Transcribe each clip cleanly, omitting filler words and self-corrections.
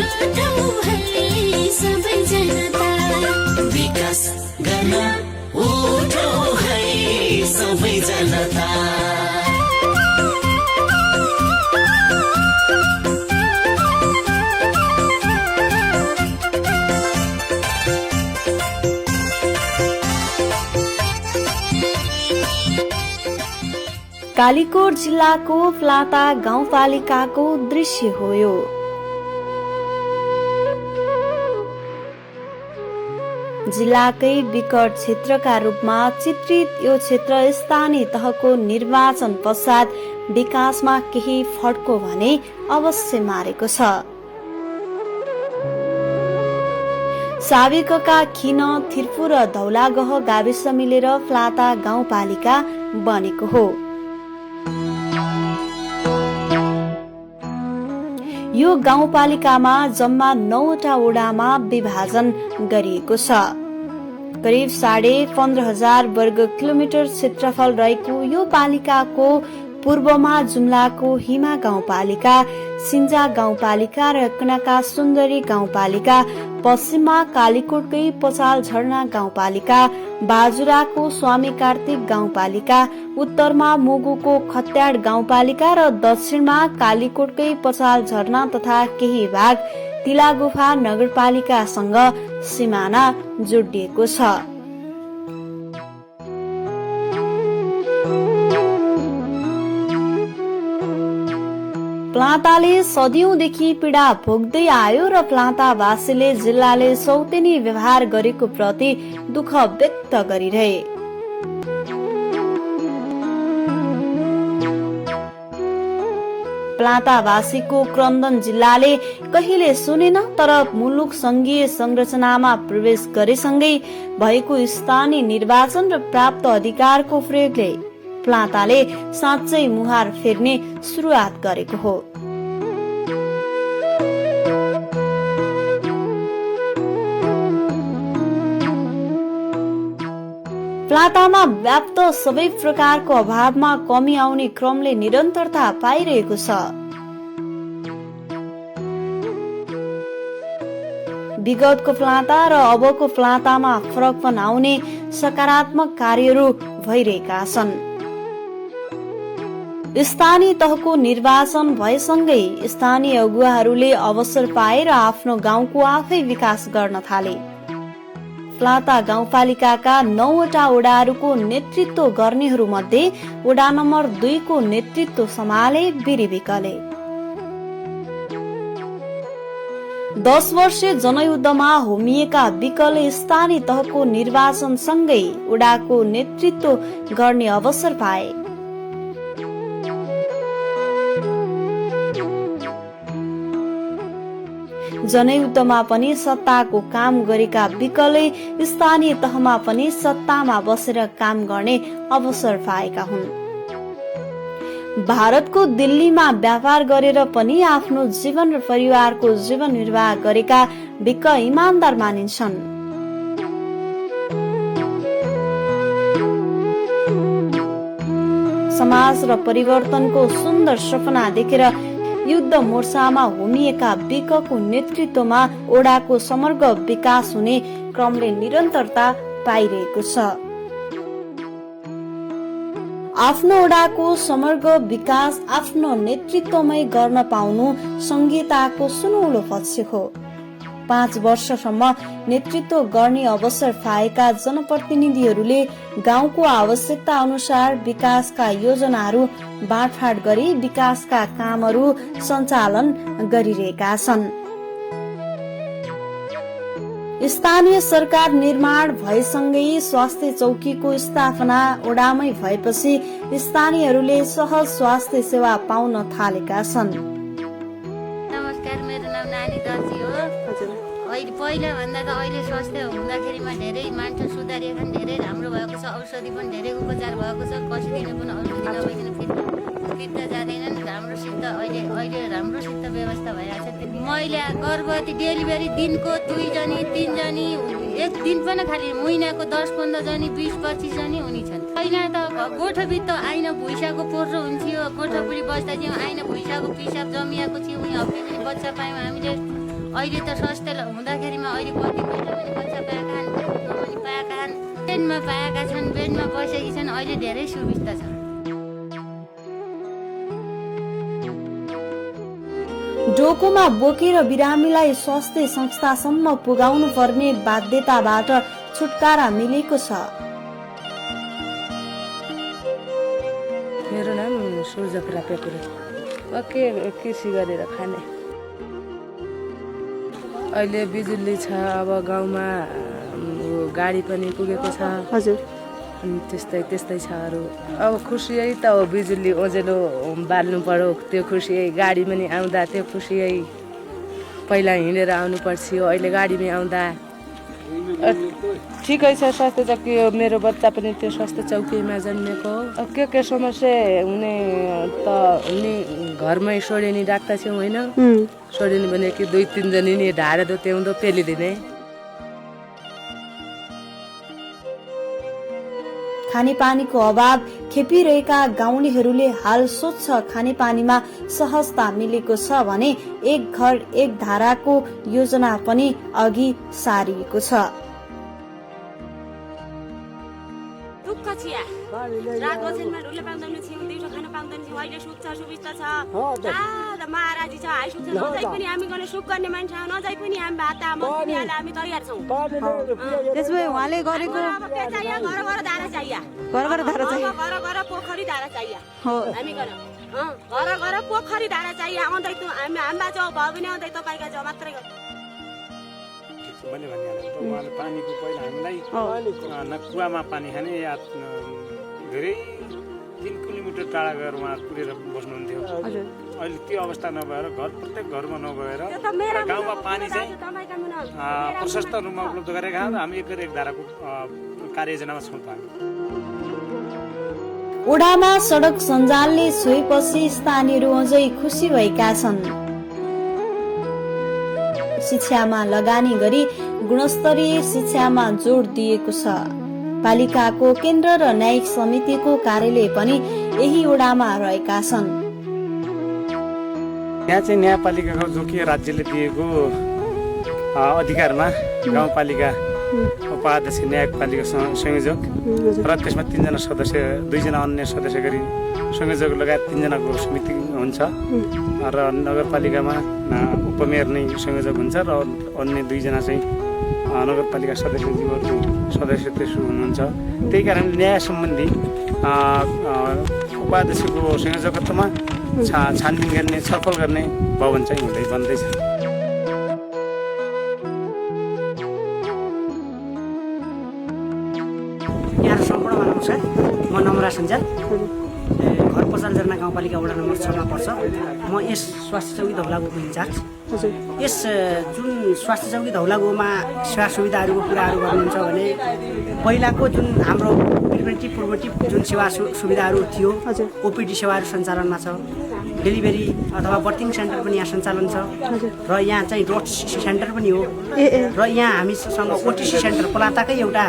उठौ है सबै जनता विकास गर्न उठौ है सबै जनता कालीकोट जिल्लाको फ्लाता गाउँपालिकाको दृश्य हो यो। जिल्लाकै विकट क्षेत्रका रूपमा चित्रित यो क्षेत्र स्थानीय तहको निर्वाचन पश्चात विकासमा केही फड्को भने अवश्य मारेको छ। साविकका खिन, थिर्पु र धौलागह गाविस मिलेर फ्लाता गाउँपालिका बनेको हो। यो गाउँपालिकामा जम्मा 9वटा वडामा विभाजन गरिएको छ। करिब 15,500 वर्ग किलोमिटर क्षेत्रफल रहेको यो पालिकाको पूर्वमा जुम्लाको हिमा गाउँपालिका, सिन्जा गाउँपालिका र कनका सुन्दरी गाउँपालिका, पश्चिममा कालीकोटकै पचाल झरना गाउँपालिका, बाजुराको स्वामी कार्तिक गाउँपालिका, उत्तरमा मुगुको खत्याड गाउँपालिका र दक्षिणमा कालीकोटकै पचाल झरना तथा केही भाग तिलागुफा नगरपालिकासँग सिमाना जोडिएको छ। प्लाताले सदियौंदेखि पीडा भोग्दै आयो र प्लातावासीले जिल्लाले सौतेनी व्यवहार गरेको प्रति दुःख व्यक्त गरिरहे। प्लातावासीको क्रन्दन जिल्लाले कहिले सुनेन, तर मुलुक संघीय संरचनामा प्रवेश गरेसँगै भएको स्थानीय निर्वाचन र प्राप्त अधिकारको प्रयोगले प्लाताले साँच्चै मुहार फेर्ने सुरुवात गरेको हो। प्लातामा व्याप्त सबै प्रकारको अभावमा कमी आउने क्रमले निरन्तरता पाइरहेको छ। विगतको प्लाता र अबको प्लातामा फरक पनि आउने सकारात्मक कार्यहरू भइरहेका छन्। स्थानीय तहको निर्वाचन भएसँगै स्थानीय अगुवाहरूले अवसर पाएर आफ्नो गाउँको आफै विकास गर्न थाले। फ्लाता गाउँपालिकाका 9वटा वडाहरूको नेतृत्व गर्नेहरू मध्ये वडा नम्बर 2 को नेतृत्व सम्हाले बिरी विकले। 10 वर्षे जनयुद्धमा होमिएका विकले स्थानीय तहको निर्वाचनसँगै वडाको नेतृत्व गर्ने अवसर पाए। जनयुद्धमा पनि सत्ताको काम गरेका विकले स्थानीय तहमा पनि सत्तामा बसेर काम गर्ने अवसर पाएका हुन्। भारतको दिल्लीमा व्यापार गरेर पनि आफ्नो जीवन र परिवारको जीवन निर्वाह गरेका विक इमानदार मानिन्छन्। समाज र परिवर्तनको सुन्दर सपना देखेर युद्ध मोर्चामा होमिएका विकको नेतृत्वमा ओडाको समग्र विकास हुने क्रमले निरन्तरता पाइरहेको छ। आफ्नो ओडाको समग्र विकास आफ्नो नेतृत्वमै गर्न पाउनु संघीयताको सुनौलो पक्ष हो। 5 वर्षसम्म नेतृत्व गर्ने अवसर पाएका जनप्रतिनिधिहरूले गाउँको आवश्यकता अनुसार विकासका योजनाहरू बाँडफाँड गरी विकासका कामहरू सञ्चालन गरिरहेका छन्। स्थानीय सरकार निर्माण भएसँगै स्वास्थ्य चौकीको स्थापना ओडामै भएपछि स्थानीयहरूले सहज स्वास्थ्य सेवा पाउन थालेका छन्। नमस्कार, मेरो नाम नानी दर्जी हो। पहिला भन्दा त अहिले स्वास्थ्य हुँदाखेरिमा धेरै मान्छे सुधारिएका छन्, धेरै राम्रो भएको छ। औषधि पनि धेरै उपचार भएको छ। कसैले पनि औषधि नभइकन फिर्ता जाँदैनन्। राम्रोसित अहिले राम्रोसित व्यवस्था भइरहेको छ। महिला गर्भवती डेलिभरी दिनको 2 जनी 3 जनी, एक दिन पनि खालि महिनाको 10-15 जनी 20-25 जनी हुने छन्। पहिला त गोठभित्र आइन भुइँसाको पोर्रो हुन्थ्यो। गोठपुरी बस्दा चाहिँ आइन भुइँसाको पिसाब जमिएको थियो। उनी हप्ते बच्चा पायौँ हामीले। अहिले त स्वास्थ्य हुँदाखेरिमा अहिले बत्ती पहिला पनि पैसा पाएका छन्, पाएका छन्, बेडमा पाएका छन्, बेडमा बसेकी छन्। अहिले धेरै सुविस्ता छ। डोकोमा बोकेर बिरामीलाई स्वास्थ्य संस्थासम्म पुगाउनु पर्ने बाध्यताबाट छुटकारा मिलेको छ। मेरो नाम सूर्यपुरा पेकुरे। के कृषि गरेर खाने। अहिले बिजुली छ, अब गाउँमा गाडी पनि पुगेको छ। हजुर। अनि त्यस्तै छ अरू। अब खुसी त हो, बिजुली ओजेलो बाल्नु पर्यो त्यो खुसी, गाडी पनि आउँदा त्यो खुसी। पहिला हिँडेर आउनु पर्थ्यो, अहिले गाडीमै आउँदा ठिकै छ। स्वास्थ्य चौकी मेरो बच्चा पनि त्यो स्वास्थ्य चौकीमा जन्मेको। के समस्या हुने त हुने घरमै सोडेनी डाक्टर छौँ होइन। सोडेनी भने कि 2-3 जनी नि ढाडे दो त्याउँदो पेलिदिने। खानेपानीको अभाव खेपिरहेका गाउँलेहरूले हाल स्वच्छ खानेपानीमा सहजता मिलेको छ भने एक घर एक धाराको योजना पनि अघि सारिएको छ। रात बसेनमा ढुले पाउँदैन छिउ, दिउँसो खान पाउँदैन छिउ। अहिले सुख छ, सुविस्ता छ, महाराजी छ, हाई सुख छ। नजाइ पनि हामी गर्ने सुख गर्ने मान्छे हौ, नजाइ पनि हामी भात दिनेलाई हामी तयार छौँ। त्यसो भए उहाँले गरेको घर धारा चाहिए, घर पोखरी धारा चाहिए हामी गर्न। घर पोखरी धारा चाहिए। आउँदै हामी बाँचो भयो भने आउँदै तपाईँका जो मात्रै मैले भनिहालेँ त उहाँले पानीको पहिला हामीलाई न कुवामा पानी खाने या धेरै 3 किलोमिटर टाढा गएर उहाँ पुगेर बस्नुहुन्थ्यो। अहिले त्यो अवस्था नभएर प्रत्येक घरमा नभएर गाउँमा पानी चाहिँ प्रशस्त रूपमा उपलब्ध गरेका छौँ। हामी एक धाराको कार्ययोजनामा छौँ। ओडामा सडक सञ्जालले छोएपछि स्थानीयहरू अझै खुसी भएका छन्। शिक्षामा लगानी गरी गुणस्तरीय शिक्षामा जोड दिएको छ। पालिकाको केन्द्र र न्यायिक समितिको कार्यालय पनि यही ओडामा रहेका छन्। यहाँ चाहिँ न्यायपालिकाको जो कि राज्यले दिएको अधिकारमा गाउँपालिका उपाध्यक्ष, न्यायपालिका संयोजक र त्यसमा 3 जना सदस्य, 2 जना अन्य सदस्य गरी संयोजक लगायत 3 जनाको समिति हुन्छ र नगरपालिकामा उपमेयर नै संयोजक हुन्छ र अन्य 2 जना चाहिँ नगरपालिका सदस्यज्यूहरू सदस्य त्यसो हुनुहुन्छ। त्यही कारणले न्याय सम्बन्धी उपाध्यक्षको संयोजकत्वमा छानबिन गर्ने, छलफल गर्ने भवन चाहिँ बन्दैछ। यहाँ सम्पूर्णमा नमस्कार, म नमरा सञ्जाल, घर पचालजर्ना गाउँपालिका वडा नम्बर 6 मा पर्छ। म यस स्वास्थ्य चौकी धौलागोको इन्चार्ज। यस जुन स्वास्थ्य चौकी धौलागोमा सेवा सुविधाहरूको कुराहरू गर्नुहुन्छ भने पहिलाको जुन हाम्रो प्रिभेन्टिभ जुन सेवा सुविधाहरू थियो, ओपिडी सेवाहरू सञ्चालनमा छ, डेलिभरी अथवा बर्थिङ सेन्टर पनि यहाँ सञ्चालन छ र यहाँ चाहिँ डोट सेन्टर पनि हो र यहाँ हामीसँग ओटिसी सेन्टर पलाताकै एउटा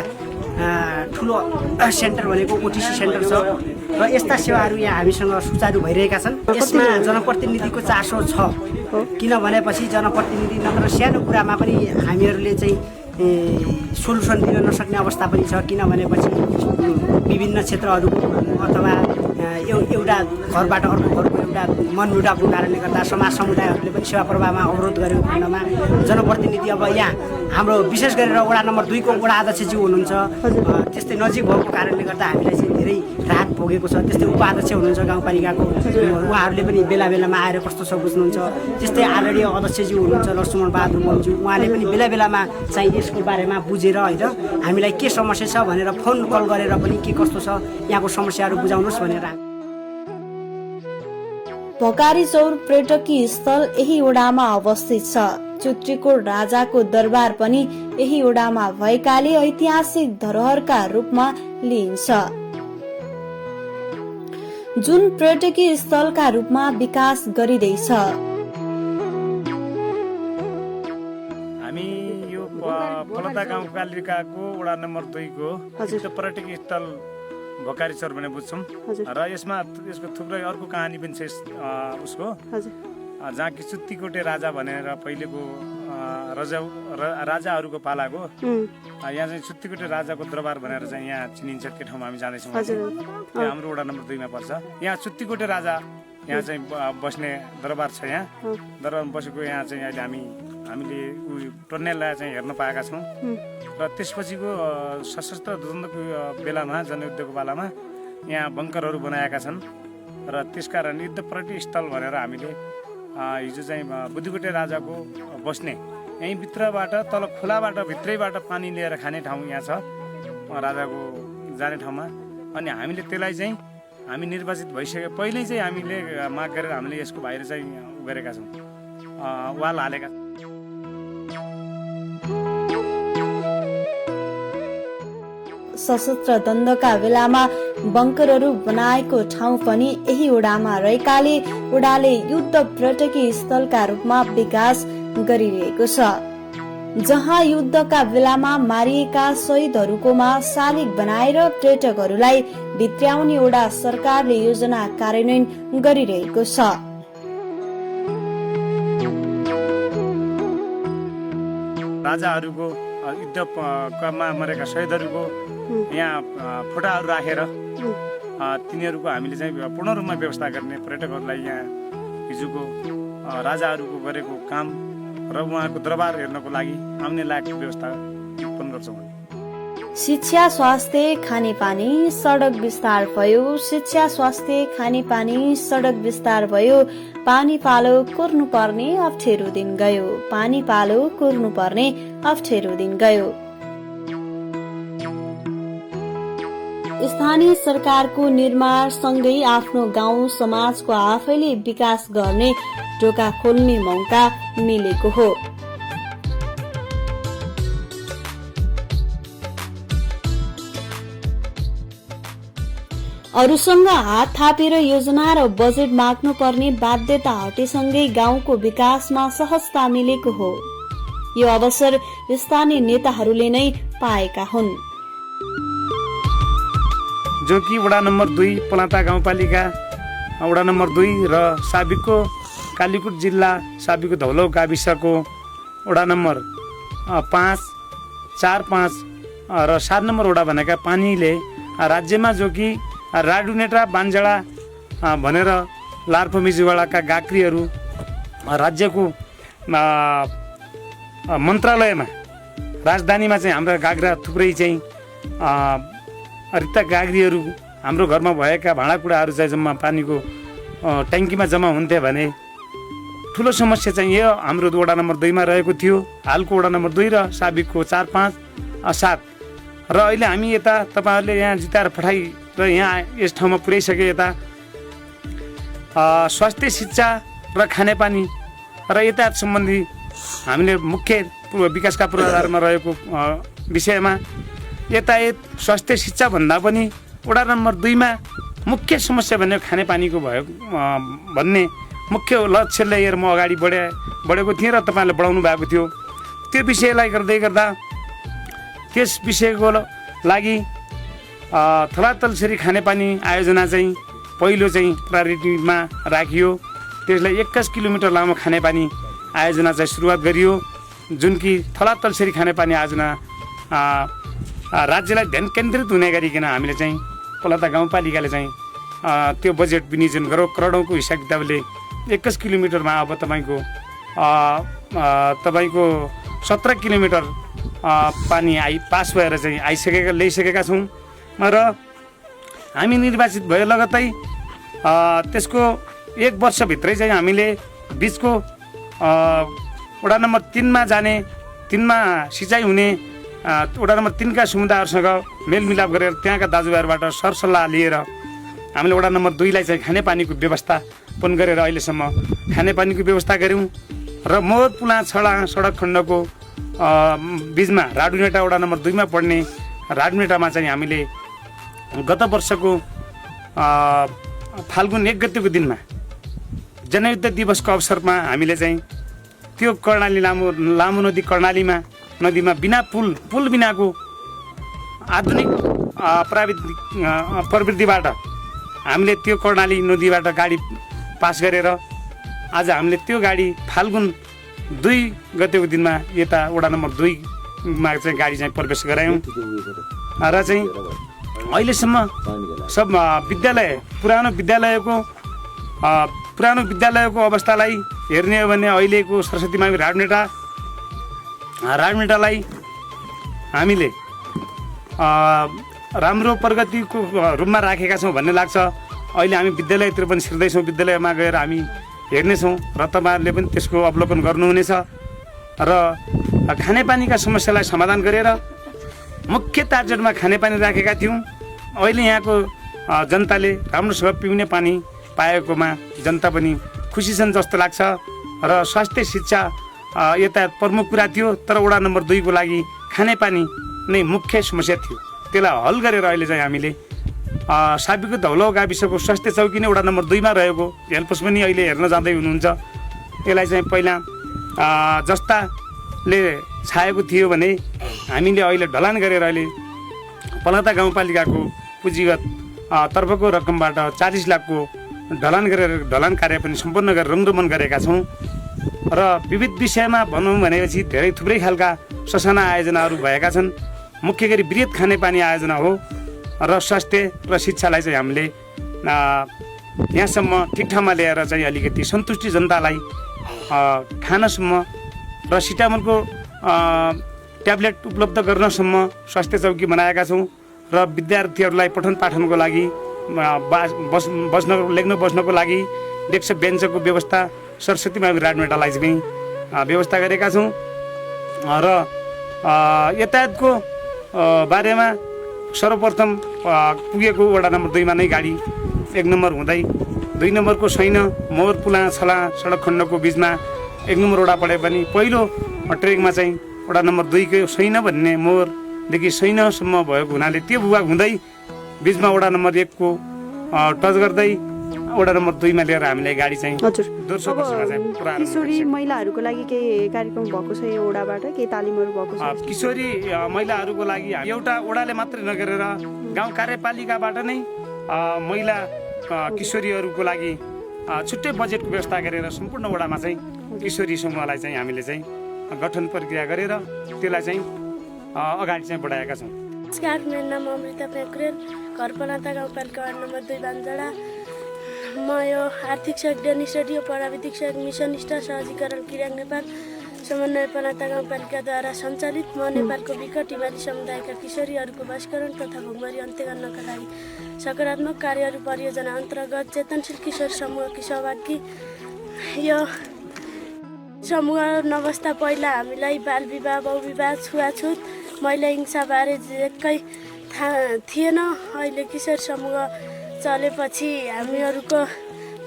ठुलो सेन्टर भनेको ओटिसी सेन्टर छ र यस्ता सेवाहरू यहाँ हामीसँग सुचारू भइरहेका छन्। यसमा जनप्रतिनिधिको चासो छ, किन भनेपछि जनप्रतिनिधि नत्र सानो कुरामा पनि हामीहरूले चाहिँ सोलुसन दिन नसक्ने अवस्था पनि छ। किन भनेपछि विभिन्न क्षेत्रहरूको अथवा एउटा घरबाट अर्को घरको एउटा मनमुटावको कारणले गर्दा समाज समुदायहरूले पनि सेवा प्रवाहमा अवरोध गरेको खण्डमा जनप्रतिनिधि अब यहाँ हाम्रो विशेष गरेर वडा नम्बर 2 को वडा अध्यक्षज्यू हुनुहुन्छ, त्यस्तै नजिक भएको कारणले गर्दा हामीलाई चाहिँ धेरै राहत भोगेको छ। त्यस्तै उपाध्यक्ष हुनुहुन्छ गाउँपालिकाको, उहाँहरूले पनि बेला बेलामा आएर कस्तो छ बुझ्नुहुन्छ। त्यस्तै आदरणीय अध्यक्षज्यू हुनुहुन्छ लक्ष्मण बहादुर बमज्यू, उहाँले पनि बेला बेलामा चाहिँ यसको बारेमा बुझेर होइन हामीलाई के समस्या छ भनेर फोन कल गरेर पनि के कस्तो छ यहाँको समस्याहरू बुझाउनुहोस् भनेर। भोकारी चौर पर्यटकीय स्थल यही ओडामा अवस्थित छ। चुत्रीकोट राजाको दरबार पनि यही ओडामा भएकाले ऐतिहासिक धरोहरका रूपमा लिइन्छ, जुन पर्यटकीय स्थलका रूपमा विकास गरिँदैछ। हामी यो पलता गाउँपालिकाको वडा नम्बर 2 को पर्यटकीय स्थल भोकारी चौर भने बुझ्छौँ र यसको थुप्रै अर्को कहानी पनि छ उसको, जहाँ कि चुत्तीकोटे राजा भनेर पहिलेको राजाहरूको पालाको यहाँ चाहिँ सुत्तीकोटे राजाको दरबार भनेर चाहिँ यहाँ चिनिन्छ। त्यो ठाउँमा हामी जाँदैछौँ। यहाँ हाम्रो वडा नम्बर 2 मा पर्छ। यहाँ सुत्तीकोटे राजा यहाँ चाहिँ बस्ने दरबार छ। यहाँ दरबारमा बसेको यहाँ चाहिँ अहिले हामीले टन्नेललाई चाहिँ हेर्न पाएका छौँ। र त्यसपछिको सशस्त्र द्वन्द्वको बेलामा जनयुद्धको बेलामा यहाँ बङ्करहरू बनाएका छन् र त्यसकारण युद्धप्रति स्थल भनेर हामीले हिजो चाहिँ बुद्धिकोटे राजाको बस्ने यहीँ भित्रबाट तल खोलाबाट भित्रैबाट पानी लिएर खाने ठाउँ यहाँ छ राजाको जाने ठाउँमा। अनि हामीले त्यसलाई चाहिँ हामी निर्वाचित भइसके पहिल्यै चाहिँ हामीले माग गरेर हामीले यसको बाहिर चाहिँ उ गरेका छौँ, वाल हालेका। सशस्त्र द्वन्द्वका बेलामा बङ्करहरू बनाएको ठाउँ पनि यही ओडामा रहेकाले ओडाले युद्ध पर्यटकी स्थलका रूपमा विकास गरिरहेको छ, जहाँ युद्धका बेलामा मारिएका शहीदहरूकोमा शालिग बनाएर पर्यटकहरूलाई भित्र्याउने ओडा सरकारले योजना कार्यान्वयन गरिरहेको छ। राजाहरूको युद्धमा मरेका शहीदहरूको यहाँ फोटाहरू राखेर तिनीहरूको हामीले चाहिँ पूर्ण रूपमा व्यवस्था गर्ने, पर्यटकहरूलाई यहाँ हिजोको राजाहरूको गरेको काम र उहाँको दरबार हेर्नको लागि आउने लायकको व्यवस्था उत्पन्न गर्छौँ। शिक्षा, स्वास्थ्य, खानेपानी, सडक विस्तार भयो। शिक्षा, स्वास्थ्य, खानेपानी, सडक विस्तार भयो। पानी पालो कुर्नु पर्ने अप्ठ्यारो दिन गयो। पानी पालो कुर्नु पर्ने अप्ठ्यारो दिन गयो। स्थानीय सरकारको निर्माण सँगै आफ्नो गाउँ समाजको आफैले विकास गर्ने ढोका खोल्ने मौका मिलेको हो। अरूसँग हात थापेर योजना र बजेट माग्नु पर्ने बाध्यता हटेसँगै गाउँको विकासमा सहजता मिलेको हो। यो अवसर स्थानीय नेताहरूले नै पाएका हुन्। जो कि वडा नम्बर 2 पलाता गाउँपालिका वडा नम्बर 2 र साबिकको कालीकोट जिल्ला साबिकको धौलौ गाविसको वडा नम्बर 5, 4, 5 र 7 नम्बर वडा भनेका पानीले राज्यमा जो कि राडुनेटा बान्जडा भनेर लार्फमिजुवाडाका गाक्रीहरू राज्यको मन्त्रालयमा राजधानीमा चाहिँ हाम्रा गाग्रा थुप्रै चाहिँ रिक्ता गाग्रीहरू हाम्रो घरमा भएका भाँडाकुँडाहरू चाहिँ जम्मा पानीको ट्याङ्कीमा जम्मा हुन्थे भने ठुलो समस्या चाहिँ यो हाम्रो वडा नम्बर 2 मा रहेको थियो। हालको वडा नम्बर 2 र साबिकको 4, 5, 7 र अहिले हामी यता तपाईँहरूले यहाँ जिताएर पठाइ र यहाँ यस ठाउँमा पुर्याइसके यता स्वास्थ्य, शिक्षा र खानेपानी र यातायात सम्बन्धी हामीले मुख्य विकासका पूर्वाधारमा रहेको विषयमा यातायात, स्वास्थ्य, शिक्षा भन्दा पनि वडा नम्बर 2 मा मुख्य समस्या भन्ने खानेपानीको भयो भन्ने मुख्य लक्ष्य लिएर म अगाडि बढेको थिएँ र तपाईँहरूले बढाउनु भएको थियो। त्यो विषयलाई गर्दै गर्दा त्यस विषयको लागि थलातलसरी खानेपानी आयोजना चाहिँ पहिलो चाहिँ प्रायोरिटीमा राखियो। त्यसलाई 21 किलोमिटर लामो खानेपानी आयोजना चाहिँ सुरुवात गरियो, जुन कि थलातलसरी खानेपानी आयोजना राज्यलाई ध्यान केन्द्रित हुने गरिकन हामीले चाहिँ पलाता गाउँपालिकाले चाहिँ त्यो बजेट विनियोजन गरौँ। करोडौँको हिसाब किताबले 21 किलोमिटरमा अब तपाईँको 17 किलोमिटर पानी पास भएर चाहिँ ल्याइसकेका छौँ र हामी निर्वाचित भए लगत्तै त्यसको 1 वर्षभित्रै चाहिँ हामीले बिचको वडा नम्बर 3 मा जाने, 3 मा सिँचाइ हुने वडा नम्बर 3 का समुदायहरूसँग मेलमिलाप गरेर त्यहाँका दाजुभाइहरूबाट सरसल्लाह लिएर हामीले वडा नम्बर 2 लाई चाहिँ खानेपानीको व्यवस्थापन गरेर अहिलेसम्म खानेपानीको व्यवस्था गऱ्यौँ र मोर पुला छडा सडक खण्डको बिचमा राडुनेटा वडा नम्बर 2 मा पर्ने राडुनेटामा चाहिँ हामीले गत वर्षको फाल्गुन 1 गतेको दिनमा जनयुद्ध दिवसको अवसरमा हामीले चाहिँ त्यो कर्णाली लामो नदी कर्णालीमा नदीमा बिना पुल बिनाको आधुनिक प्रविधिबाट हामीले त्यो कर्णाली नदीबाट गाडी पास गरेर आज हामीले त्यो गाडी फाल्गुन 2 गतेको दिनमा यता वडा नम्बर 2मा चाहिँ गाडी चाहिँ प्रवेश गरायौँ र चाहिँ अहिलेसम्म सब विद्यालय पुरानो विद्यालयको अवस्थालाई हेर्ने हो भने अहिलेको सरस्वती मावि राजनेटालाई हामीले राम्रो प्रगतिको रूपमा राखेका छौँ भन्ने लाग्छ। अहिले हामी विद्यालयतिर पनि छिर्दैछौँ, विद्यालयमा गएर हामी हेर्नेछौँ र तपाईँहरूले पनि त्यसको अवलोकन गर्नुहुनेछ र खानेपानीका समस्यालाई समाधान गरेर मुख्य टार्गेटमा खानेपानी राखेका थियौँ। अहिले यहाँको जनताले राम्रोसँग पिउने पानी पाएकोमा जनता पनि खुसी छन् जस्तो लाग्छ र स्वास्थ्य शिक्षा यातायात प्रमुख कुरा थियो, तर वडा नम्बर 2 को लागि खानेपानी नै मुख्य समस्या थियो। त्यसलाई हल गरेर अहिले चाहिँ हामीले साबिको धौलाउ गाविसको स्वास्थ्य चौकी नै वडा नम्बर 2 मा रहेको हेल्पस पनि अहिले हेर्न जाँदै हुनुहुन्छ। यसलाई चाहिँ पहिला जस्ताले छाएको थियो भने हामीले अहिले ढलान गरेर अहिले पलता गाउँपालिकाको पुँजीगत तर्फको रकमबाट 40 लाखको ढलान कार्य पनि सम्पन्न गरेर रङरोमन गरेका छौँ र विविध विषयमा भनौँ भनेपछि धेरै थुप्रै खालका ससाना आयोजनाहरू भएका छन्। मुख्य गरी वृहत खानेपानी आयोजना हो र स्वास्थ्य र शिक्षालाई चाहिँ हामीले यहाँसम्म ठिक ठाउँमा ल्याएर चाहिँ अलिकति सन्तुष्टि जनतालाई खानसम्म र सिटामोलको ट्याब्लेट उपलब्ध गर्नसम्म स्वास्थ्य चौकी बनाएका छौँ र विद्यार्थीहरूलाई पठन पाठनको लागि लेख्न बस्नको लागि डेस्क बेन्चको व्यवस्था सरस्वती मावि राजनेटालाई चाहिँ व्यवस्था गरेका छौँ र यातायातको बारेमा सर्वप्रथम पुगेको वडा नम्बर 2 मा नै गाडी 1 नम्बर हुँदै 2 नम्बरको सैन मोर पुला छला सडक खण्डको बिचमा 1 नम्बर वडा पढे पनि पहिलो ट्रेकमा चाहिँ वडा नम्बर 2 को सैन भन्ने मोरदेखि सैनसम्म भएको हुनाले त्यो भूभाग हुँदै बिचमा वडा नम्बर 1 को टच गर्दै वडा नम्बर 2 मा लिएर हामीले गाडी चाहिँ किशोरी महिलाहरूको लागि केही कार्यक्रम भएको छ यो वडाबाट, केही तालिमहरू भएको छ? किशोरी महिलाहरूको लागि एउटा वडाले मात्रै नगरेर गाउँ कार्यपालिकाबाट नै महिला किशोरीहरूको लागि छुट्टै बजेटको व्यवस्था गरेर सम्पूर्ण वडामा चाहिँ किशोरी समूहलाई चाहिँ हामीले चाहिँ गठन प्रक्रिया गरेर त्यसलाई चाहिँ अगाडि चाहिँ बढाएका छौँ। नमस्कार, मेरो नाम अमृता पेक्रेल, घर पलाता गाउँपालिका वार्ड नम्बर 2 बान्जडा। म यो आर्थिक सहयोग डेनिस रेडियो प्राविधिक सहयोग मिसन स्टार सहजीकरण किराङ नेपाल समन्वय पलाता गाउँपालिकाद्वारा सञ्चालित म नेपालको विकट हिमाली समुदायका किशोरीहरूको बहिष्करण तथा भोकमरी अन्त्य गर्नका लागि सकारात्मक कार्यहरू परियोजना अन्तर्गत चेतनशील किशोर समूहकी सहभागी। यो समूह नवस्था पहिला हामीलाई बाल विवाह, बहुविवाह, छुवाछुत, महिला हिंसाबारे जेकै थाहा थिएन। अहिले किशोर समूह चलेपछि हामीहरूको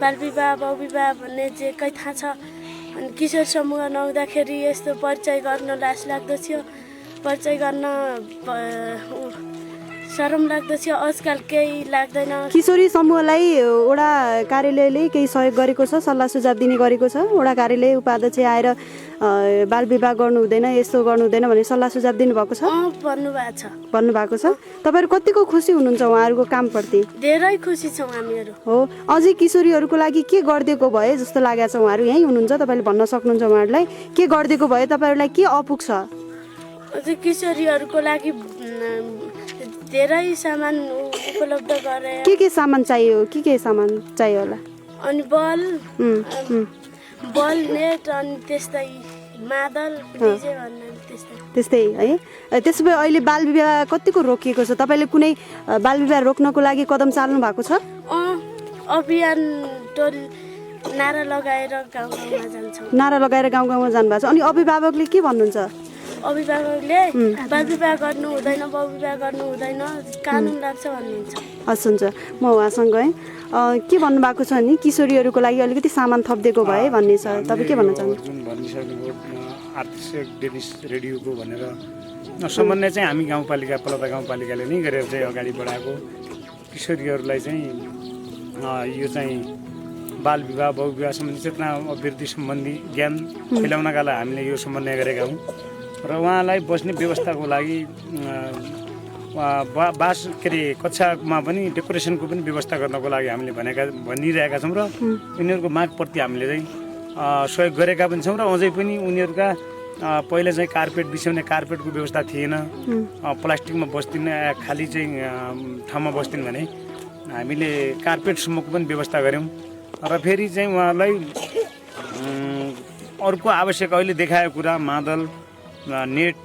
बाल विवाह, बहुविवाह भन्ने जेकै थाहा छ। अनि किशोर समूह नहुँदाखेरि यस्तो परिचय गर्न लाज लाग्दथ्यो, परिचय गर्न शरम लाग्दथ्यो। आजकल केही लाग्दैन। किशोरी समूहलाई वडा कार्यालयले केही सहयोग गरेको छ, सल्लाह सुझाव दिने गरेको छ? वडा कार्यालय उपाध्यक्ष आएर बाल विवाह गर्नु हुँदैन, यस्तो गर्नु हुँदैन भने सल्लाह सुझाव दिनुभएको छ? भन्नुभएको छ। तपाईँहरू कतिको खुसी हुनुहुन्छ उहाँहरूको कामप्रति? धेरै खुसी छौँ हामीहरू। हो, अझै किशोरीहरूको लागि के गरिदिएको भए जस्तो लागेको छ? उहाँहरू यहीँ हुनुहुन्छ, तपाईँले भन्न सक्नुहुन्छ उहाँहरूलाई के गरिदिएको भए तपाईँहरूलाई के अपुग छ? अझै किशोरीहरूको लागि धेरै सामान उपलब्ध गरे। के सामान चाहियो? के सामान चाहियो होला? अनि बल नेट अनि त्यस्तै मादल डीजे भन्ने त्यस्तै है। त्यसो भए अहिले बाल विवाह कतिको रोकिएको छ? तपाईँले कुनै बाल विवाह रोक्नको लागि कदम चाल्नु भएको छ? अभियान टोली नारा लगाएर गाउँ गाउँमा जान्छौँ। नारा लगाएर गाउँ गाउँमा जानुभएको छ। अनि अभिभावकले के भन्नुहुन्छ? अभिभावकले बाल विवाह गर्नु हुँदैन, बहुविवाह गर्नु हुँदैन, कानुन लाग्छ भन्नुहुन्छ। हस्, हुन्छ, म उहाँसँग है के भन्नुभएको छ नि किशोरीहरूको लागि अलिकति सामान थपिदिएको भए भन्ने छ। तपाईँ के भन्न चाहनुहुन्छ? जुन भनिसक्नुभयो आर्थिक सहयोग डेनिस रेडियोको भनेर समन्वय चाहिँ हामी गाउँपालिका पलता गाउँपालिकाले नै गरेर चाहिँ अगाडि बढाएको किशोरीहरूलाई चाहिँ यो चाहिँ बाल विवाह, बहुविवाह सम्बन्धी चेतना अभिवृद्धि सम्बन्धी ज्ञान फैलाउनका लागि हामीले यो समन्वय गरेका हौँ र उहाँलाई बस्ने व्यवस्थाको लागि कक्षामा पनि डेकोरेसनको पनि व्यवस्था गर्नको लागि हामीले भनिरहेका छौँ र उनीहरूको मागप्रति हामीले चाहिँ सहयोग गरेका पनि छौँ र अझै पनि उनीहरूका पहिला चाहिँ कार्पेट बिछ्याउने कार्पेटको व्यवस्था थिएन, प्लास्टिकमा बस्दिन खाली चाहिँ ठाउँमा बस्दिन भने हामीले कार्पेटसम्मको पनि व्यवस्था गऱ्यौँ र फेरि चाहिँ उहाँहरूलाई अर्को आवश्यक अहिले देखाएको कुरा मादल नेट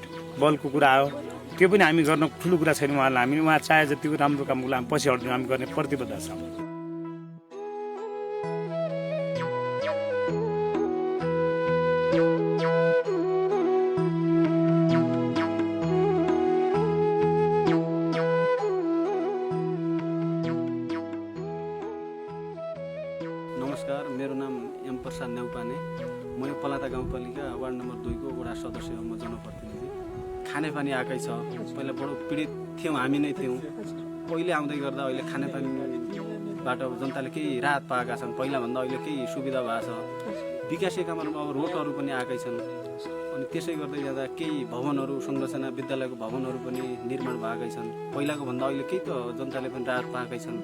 बलको कुरा आयो, त्यो पनि हामी गर्न ठुलो कुरा छैन उहाँलाई। हामी उहाँ चाहे जतिको राम्रो कामको लागि पछि हट्ने हामी गर्ने प्रतिबद्ध छौँ। नमस्कार, मेरो नाम एम प्रसाद नेउपाने। म यो पलाता गाउँपालिका वार्ड नम्बर 2 को वडा सदस्य हो। म जनप्रतिनिधि। खानेपानी आएकै छ। पहिला बडो पीडित थियौँ, हामी नै थियौँ। पहिले आउँदै गर्दा अहिले खानेपानीबाट जनताले केही राहत पाएका छन्। पहिलाभन्दा अहिले केही सुविधा भएको छ। विकासीय कामहरूमा अब रोडहरू पनि आएकै छन्। अनि त्यसै गर्दै जाँदा केही भवनहरू संरचना विद्यालयको भवनहरू पनि निर्माण भएकै छन्। पहिलाको भन्दा अहिले केही त जनताले पनि राहत पाएकै छन्।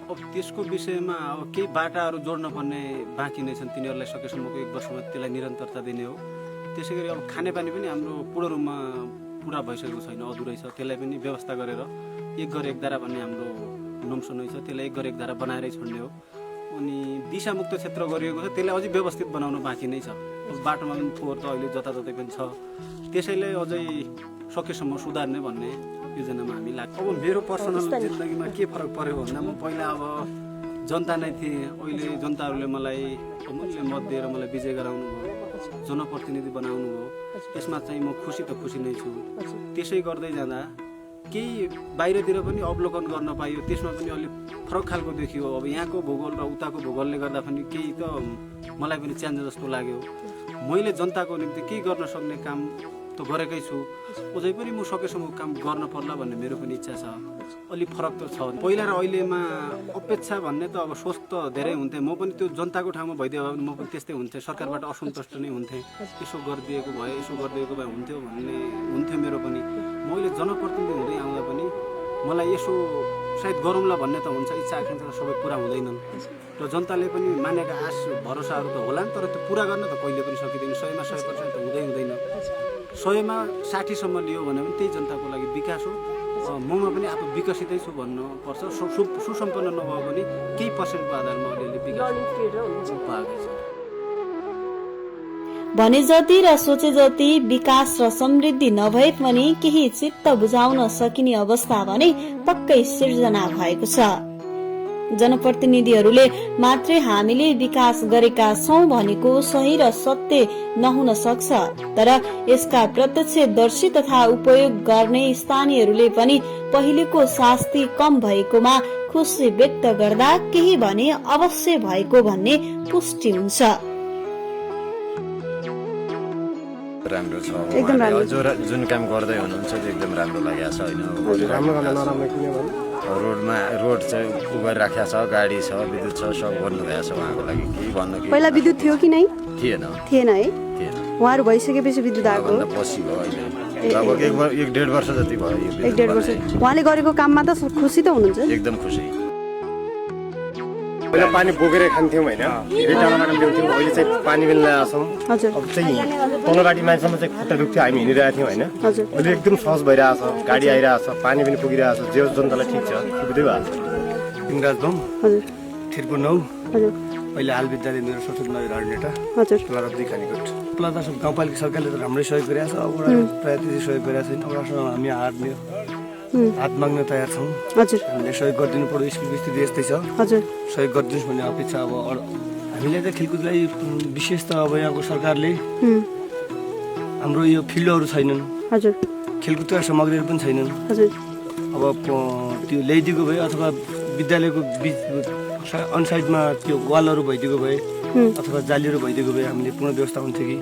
अब त्यसको विषयमा अब केही बाटाहरू जोड्न पर्ने बाँकी नै छन्। तिनीहरूलाई सकेसम्मको 1 वर्षमा त्यसलाई निरन्तरता दिने हो। त्यसै गरी अब खानेपानी पनि हाम्रो पूर्ण रूपमा पुरा भइसकेको छैन, अधुरै छ। त्यसलाई पनि व्यवस्था गरेर 1 घर 1 धारा भन्ने हाम्रो नम्सो नै छ, त्यसलाई 1 घर 1 धारा बनाएरै छोड्ने हो। अनि दिशामुक्त क्षेत्र गरिएको छ, त्यसलाई अझै व्यवस्थित बनाउनु बाँकी नै छ। अब बाटोमा पनि फोहोर त अहिले जताततै पनि छ, त्यसैले अझै सकेसम्म सुधार्ने भन्ने योजनामा हामी लाग्छ। अब मेरो पर्सनल जिन्दगीमा के फरक पर्यो भन्दा म पहिला अब जनता नै थिएँ। अहिले जनताहरूले मलाई अमूल्य मत दिएर मलाई विजय गराउनु भयो, जनप्रतिनिधि बनाउनु भयो। यसमा चाहिँ म खुसी त खुसी नै छु। त्यसै गर्दै जाँदा केही बाहिरतिर पनि अवलोकन गर्न पाइयो, त्यसमा पनि अलिक फरक खालको देखियो। अब यहाँको भूगोल र उताको भूगोलले गर्दा पनि केही त मलाई पनि च्यान्ज जस्तो लाग्यो। मैले जनताको निम्ति केही गर्न सक्ने काम त गरेकै छु, अझै पनि म सकेसम्म काम गर्न पर्ला भन्ने मेरो पनि इच्छा छ। अलिक फरक त छ। पहिला र अहिलेमा अपेक्षा भन्ने त अब सोच त धेरै हुन्थे। म पनि त्यो जनताको ठाउँमा भइदियो भने म पनि त्यस्तै हुन्थेँ, सरकारबाट असन्तुष्ट नै हुन्थेँ। यसो गरिदिएको भए हुन्थ्यो भन्ने हुन्थ्यो मेरो पनि। मैले जनप्रतिनिधि हुँदै आउँदा पनि मलाई यसो सायद गरौँला भन्ने त हुन्छ, इच्छा आकाङ्क्षा त सबै पुरा हुँदैनन् र जनताले पनि मानेका आश भरोसाहरू त होला नि, तर त्यो पुरा गर्न त कहिले पनि सकिँदैन। 100मा 100% त हुँदैन। 100मा 60 सम्म लियो भने पनि त्यही जनताको लागि विकास हो। ममा पनि आफू विकसितै छु भन्नुपर्छ। सुसम्पन्न नभए पनि केही पर्सेन्टको आधारमा अलिअलि विकास पाएको छ। भने जति र सोचे जति विकास र समृद्धि नभए पनि केही चित्त बुझाउन सकिने अवस्था भने पक्कै सिर्जना भएको छ। जनप्रतिनिधिहरूले मात्रै हामीले विकास गरेका छौं भनेको सही र सत्य नहुन सक्छ, तर यसका प्रत्यक्षदर्शी तथा उपयोग गर्ने स्थानीयहरूले पनि पहिलेको शास्ति कम भएकोमा खुशी व्यक्त गर्दा केही भने अवश्य भएको भन्ने पुष्टि हुन्छ। राम्रो छ, एकदम राम्रो। जुन काम गर्दै हुनुहुन्छ त्यो एकदम राम्रो लागेको छ होइन। रोडमा रोड चाहिँ उगाएर राखेको छ, गाडी छ, विद्युत छ, सब गर्नुभएको छ। उहाँको लागि केही भन्नु कि पहिला विद्युत थियो कि नै? थिएन है। थिएन। उहाँहरू भइसकेपछि विद्युत आएको पछि भयो। अहिले लगभग 1.5 वर्ष जति भयो। 1.5 वर्ष। उहाँले गरेको काममा त खुसी त हुनुहुन्छ? एकदम खुसी। पहिला पानी बोकेर खान्थ्यौँ होइन, रिटाउनबाट ल्याउँथ्यौँ। अहिले चाहिँ पानी पनि ल्याएको छौँ। अब चाहिँ तलघाटी मान्छेमा चाहिँ खुट्टा दुख्थ्यो, हामी हिँडिरहेको थियौँ होइन। अहिले एकदम सहज भइरहेको छ, गाडी आइरहेको छ, पानी पनि पुगिरहेको छ। जे जनतालाई ठिक छ, सुविधै भएको छ। तिमराज बम थिरपुर 9 अहिले हाल विद्यालय मेरो सठोट नगर नेता पलाता 2 खानेकोट। पलाता गाउँपालिका सरकारले त राम्रै सहयोग गरिरहेको छ। अब प्रायः त्यति सहयोग गरिरहेको छैन। औरासँग हामी हात माग्न तयार छौँ। हामीले सहयोग गरिदिनु पर्यो। स्कुलको स्थिति यस्तै छ, सहयोग गरिदिनुहोस् भन्ने अपेक्षा। अब हामीले त खेलकुदलाई विशेष त अब यहाँको सरकारले हाम्रो यो फिल्डहरू छैनन्, खेलकुदका सामग्रीहरू पनि छैनन्। अब त्यो ल्याइदिएको भए अथवा विद्यालयको बिच अनसाइडमा त्यो वालहरू भइदिएको भए अथवा जालीहरू भइदिएको भए हामीले पूर्ण व्यवस्था हुन्थ्यो कि।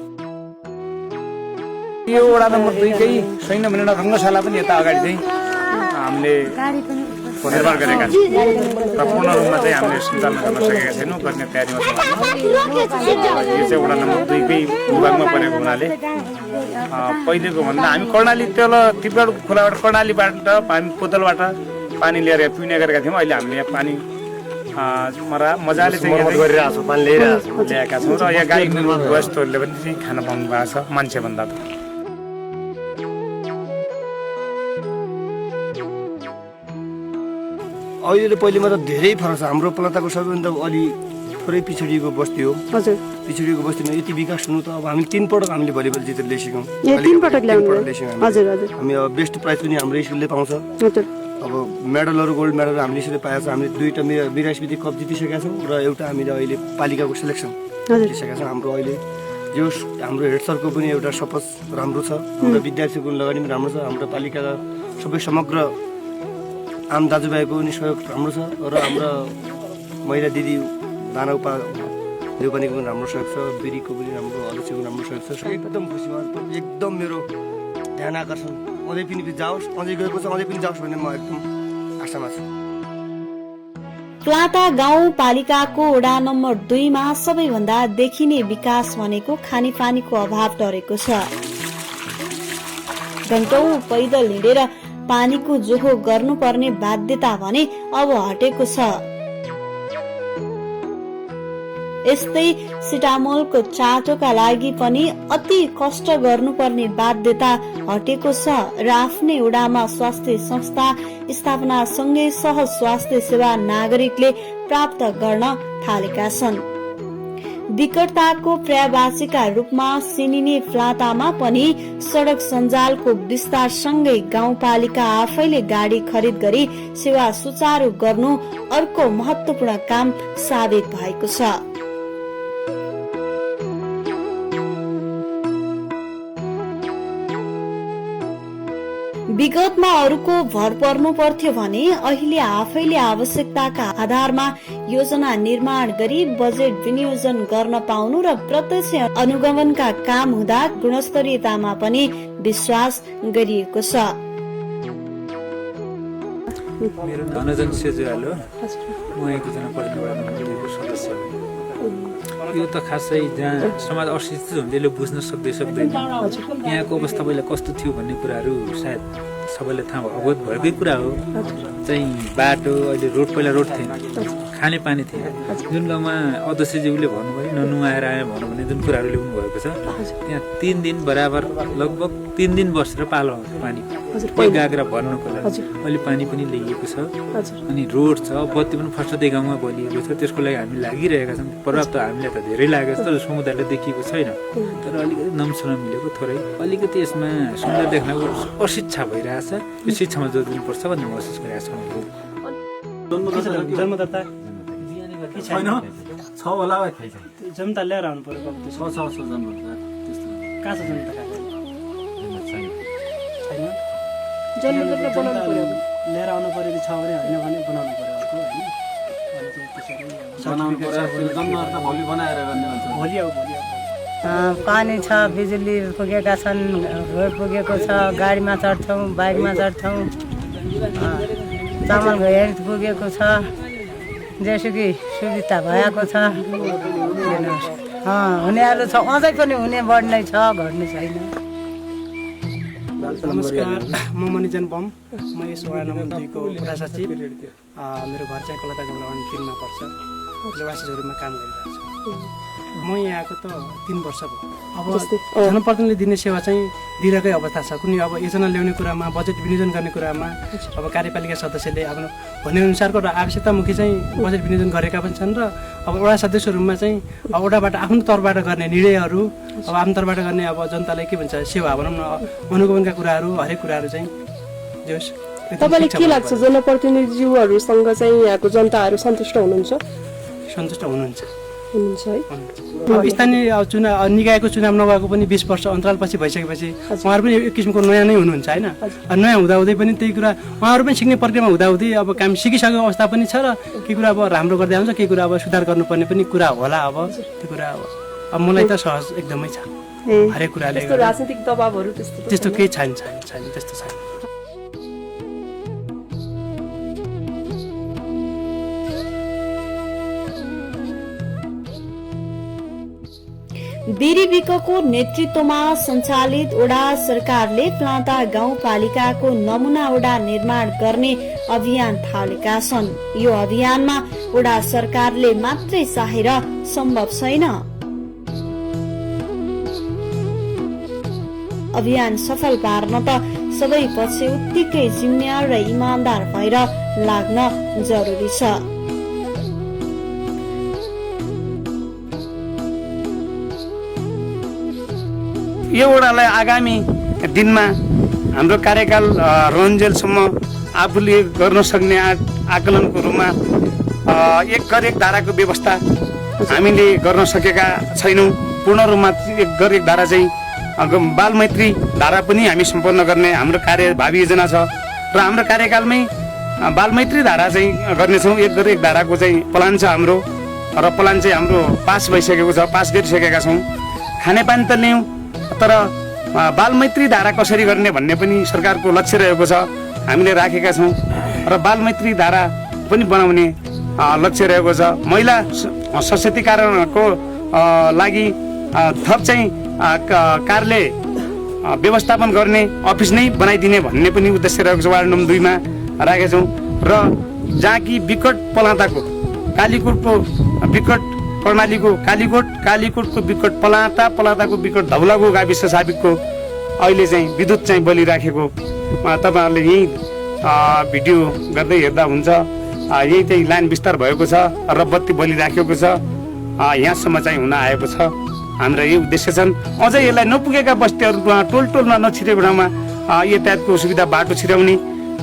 यो वडा नम्बर 2 कै सैन्य भनेर रङ्गशाला पनि यता अगाडि चाहिँ हामीले निर्माण गरेका छौँ र पूर्ण रूपमा चाहिँ हामीले सञ्चालन गर्न सकेका छैनौँ, गर्ने तयारीमा छौँ। यो चाहिँ वडा नम्बर 2 कै विभागमा परेको हुनाले पहिलेको भन्दा हामी कर्णाली तल तिब्बत खोलाबाट कर्णालीबाट पानी बोतलबाट पानी लिएर पिउने गरेका थियौँ। अहिले हामीले यहाँ पानी मजाले चाहिँ मर्मत गरिरहेको छ, पानी ल्याइरहेको छ। ल्याएका छौँ र यहाँ गाई वस्तुहरूले पनि चाहिँ खान पाउनु भएको छ मान्छेभन्दा त। अहिले पहिलेमा त धेरै फरक छ। हाम्रो पलताको सबैभन्दा अलि थोरै पिछडिएको बस्ती हो। हजुर पिछडिएको बस्तीमा यति विकास हुनु त अब हामी 3 पटक हामीले भलिबल जितेर ल्याइसक्यौँ। ए 3 पटक ल्याउनु ल्याइसक्यौँ हजुर हजुर हामी। अब बेस्ट प्राइज पनि हाम्रो स्कुलले पाउँछ। हजुर अब मेडलहरू गोल्ड मेडल हामीले यसरी पाएको छ। हामीले 2टा विरासमिति कप जितिसकेका छौँ र एउटा हामीले अहिले पालिकाको सिलेक्सन जितिसकेका छौँ। हाम्रो अहिले जो हाम्रो हेड सरको पनि एउटा सपोज राम्रो छ, हाम्रो विद्यार्थीको लगानी पनि राम्रो छ, हाम्रो पालिकाका सबै समग्र आम दाजुभाइको पनि सहयोग राम्रो छ र हाम्रो महिला दिदी दाना उपा देउपानीको पनि राम्रो सहयोग छ, बिरीको पनि राम्रो, अध्यक्षको पनि राम्रो सहयोग छ। एकदम खुसी एकदम मेरो ध्यान आकर्षण अझै पनि जाओस्, अझै गएको छ अझै पनि जाओस् भन्ने म एकदम आशामा छु। प्लाता गाउँपालिकाको वडा नम्बर 2 मा सबैभन्दा देखिने विकास भनेको खानेपानीको अभाव टरेको छ। घण्टौं पैदल हिँडेर पानीको जोहो गर्नुपर्ने बाध्यता भने अब हटेको छ। यस्तै सिटामोलको चाटोका लागि पनि अति कष्ट गर्नुपर्ने बाध्यता हटेको छ र आफ्नै वडामा स्वास्थ्य संस्था स्थापना सँगै सहज स्वास्थ्य सेवा नागरिकले प्राप्त गर्न थालेका छन्। विकटताको पर्यायवासीका रूपमा सिनिने प्लातामा पनि सड़क सञ्जालको विस्तारसँगै गाउँपालिका आफैले गाडी खरिद गरी सेवा सुचारू गर्नु अर्को महत्वपूर्ण काम साबित भएको छ। विगतमा अरूको भर पर्नु पर्थ्यो भने अहिले आफैले आवश्यकताका आधारमा योजना निर्माण गरी बजेट विनियोजन गर्न पाउनु र प्रत्यक्ष अनुगमनका काम हुँदा गुणस्तरीयतामा पनि विश्वास गरिएको छ। मेरो धनजन सेजुवाल हो, म एकजना प्रतिनिधिको सदस्य हो। यो त खासै जहाँ समाज अशिक्षित हुँदैले बुझ्न सक्दैन। यहाँको अवस्था पहिला कस्तो थियो भन्ने कुराहरू सायद सबैलाई थाहा अवगत भएकै कुरा हो। चाहिँ बाटो अहिले रोड पहिला रोड थिएन, खाने पानी थिएन। जुन गाउँमा अध्यक्षज्यूले भन्नुभयो ननुहाएर आयो भनौँ भने जुन कुराहरू ल्याउनु भएको छ त्यहाँ 3 दिन बराबर लगभग 3 दिन बसेर पालो आउँछ पानी गाग्रा भर्नको लागि। अहिले पानी पनि ल्याइएको छ अनि रोड छ, बत्ती पनि फर्स्टै गाउँमा बलिएको छ। त्यसको लागि हामी लागिरहेका छौँ। पर्याप्त हामीलाई त धेरै लागेको छ तर समुदायले देखिएको छैन। तर अलिकति नम्सन मिलेको थोरै अलिकति यसमा सुन्दर देख्नको अशिक्षा भइरहेछ। यो शिक्षामा जोड दिनुपर्छ भन्ने महसुस गरिरहेको छ। जन्मदाता छैन छ होला जनता ल्याएर आउनु पर्यो। छ जन्मदाता कहाँ छ जनता? जन्मदाता बनाउनु पर्यो, ल्याएर आउनु पर्यो कि छ भने होइन भने बनाउनु पर्यो अर्को होइन। भोलि बनाएर भोलि अब पानी छ, बिजुली पुगेका छन्, रोड पुगेको छ, गाडीमा चढ्छौँ, बाइकमा चढ्छौँ, चामल हेर पुगेको छ, जेसुकै सुविधा भएको छ। हुनेहरू छ, अझै पनि हुने बढ्ने छ, घट्ने छैन। नमस्कार, म मनिजन बम, म यस वडा नम्बर 2 को वडा सचिव। मेरो घर चाहिँ कलकत्ता गाउँ 3 पर्छ। वासीहरूमा काम गरिरहेको छु। म यहाँ आएको त 3 वर्ष भयो। अब जनप्रतिनिधिले दिने सेवा चाहिँ दिइरहेकै अवस्था छ। कुनै अब योजना ल्याउने कुरामा, बजेट विनियोजन गर्ने कुरामा अब कार्यपालिका सदस्यले आफ्नो भनेअनुसारको र आवश्यकतामुखी चाहिँ बजेट विनियोजन गरेका पनि छन् र अब वडा सदस्यहरूमा चाहिँ वडाबाट आफ्नो तर्फबाट गर्ने निर्णयहरू, अब आफ्नो तर्फबाट गर्ने अब जनतालाई के भन्छ सेवा भनौँ न, अनुगमनका कुराहरू, हरेक कुराहरू चाहिँ जोस्। तपाईँलाई के लाग्छ जनप्रतिनिधिज्यूहरूसँग चाहिँ यहाँको जनताहरू सन्तुष्ट हुनुहुन्छ? सन्तुष्ट हुनुहुन्छ है। अब स्थानीय चुनाव निकायको चुनाव नभएको पनि 20 वर्ष अन्तरालपछि भइसकेपछि उहाँहरू पनि एक किसिमको नयाँ नै हुनुहुन्छ होइन। नयाँ हुँदाहुँदै पनि त्यही कुरा उहाँहरू पनि सिक्ने प्रक्रियामा हुँदाहुँदै अब काम सिकिसकेको अवस्था पनि छ र के कुरा अब राम्रो गर्दै आउँछ, के कुरा अब सुधार गर्नुपर्ने पनि कुरा होला। अब त्यो कुरा अब मलाई त सहज एकदमै छ। हरेक कुराले राजनीतिक दबावहरू त्यस्तो केही छैन त्यस्तो छैन। बिरिबिकको नेतृत्वमा सञ्चालित ओडा सरकारले प्लाता गाउँपालिकाको नमूना ओडा निर्माण गर्ने अभियान थालेका छन्। यो अभियानमा ओडा सरकारले मात्रै चाहेर सम्भव छैन। अभियान सफल पार्न त सबै पक्ष उत्तिकै जिम्मेवार र इमानदार भएर लाग्न जरुरी छ। यो ओडालाई आगामी दिनमा हाम्रो कार्यकाल रहन्जेलसम्म आफूले गर्न सक्ने आकलनको रूपमा एक घर एक धाराको व्यवस्था हामीले गर्न सकेका छैनौँ। पूर्ण रूपमा एक घर एक धारा चाहिँ बालमैत्री धारा पनि हामी सम्पन्न गर्ने हाम्रो भावी योजना छ र हाम्रो कार्यकालमै बालमैत्री धारा चाहिँ गर्नेछौँ। एक घर एक धाराको चाहिँ प्लान छ हाम्रो र प्लान चाहिँ हाम्रो पास भइसकेको छ, पास गरिसकेका छौँ। खानेपानी त ल्याउँ तर बालमैत्री धारा कसरी गर्ने भन्ने पनि सरकारको लक्ष्य रहेको छ, हामीले राखेका छौँ र बालमैत्री धारा पनि बनाउने लक्ष्य रहेको छ। महिला सशक्तिकरणको लागि थप चाहिँ कार्यालय व्यवस्थापन गर्ने अफिस नै बनाइदिने भन्ने पनि उद्देश्य रहेको छ। वार्ड नम्बर 2 मा राखेका छौँ र जहाँ कि विकट पलाताको कालीकोटको विकट कर्णालीको कालीकोटको विकट पलाताको विकट धौलाको गाविस साबिकको अहिले चाहिँ विद्युत चाहिँ बलिराखेको तपाईँहरूले यही भिडियो गर्दै हेर्दा हुन्छ। यही चाहिँ लाइन विस्तार भएको छ र बत्ती बलिराखेको छ, यहाँसम्म चाहिँ हुन आएको छ। हाम्रा यही उद्देश्य छन्। अझै यसलाई नपुगेका बस्तीहरूमा टोलमा नछिरेको ठाउँमा यातायातको सुविधा, बाटो छिराउने,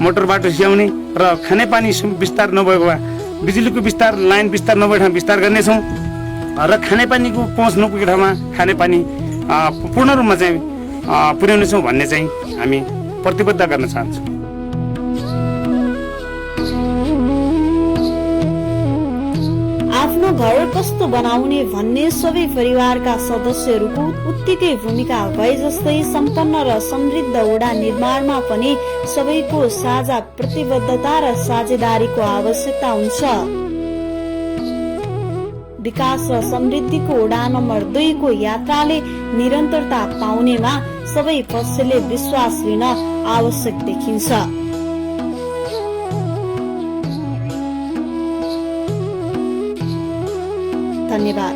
मोटर बाटो छिराउने र खानेपानी विस्तार नभएकोमा बिजुलीको विस्तार, लाइन विस्तार नभएको ठाउँ विस्तार गर्नेछौँ र खानेपानीको पहुँच नपुगेको ठाउँमा खानेपानी पूर्ण रूपमा चाहिँ पुर्याउनेछौँ भन्ने चाहिँ हामी प्रतिबद्ध गर्न चाहन्छौँ। आफ्नो घर कस्तो बनाउने भन्ने सबै परिवारका सदस्यहरूको उत्तिकै भूमिका भए जस्तै सम्पन्न र समृद्ध ओडा निर्माणमा पनि सबैको साझा प्रतिबद्धता र साझेदारीको आवश्यकता हुन्छ। विकास र समृद्धिको ओडा नम्बर 2 को यात्राले निरन्तरता पाउनेमा सबै पक्षले विश्वास लिन आवश्यक देखिन्छ। धन्यवाद।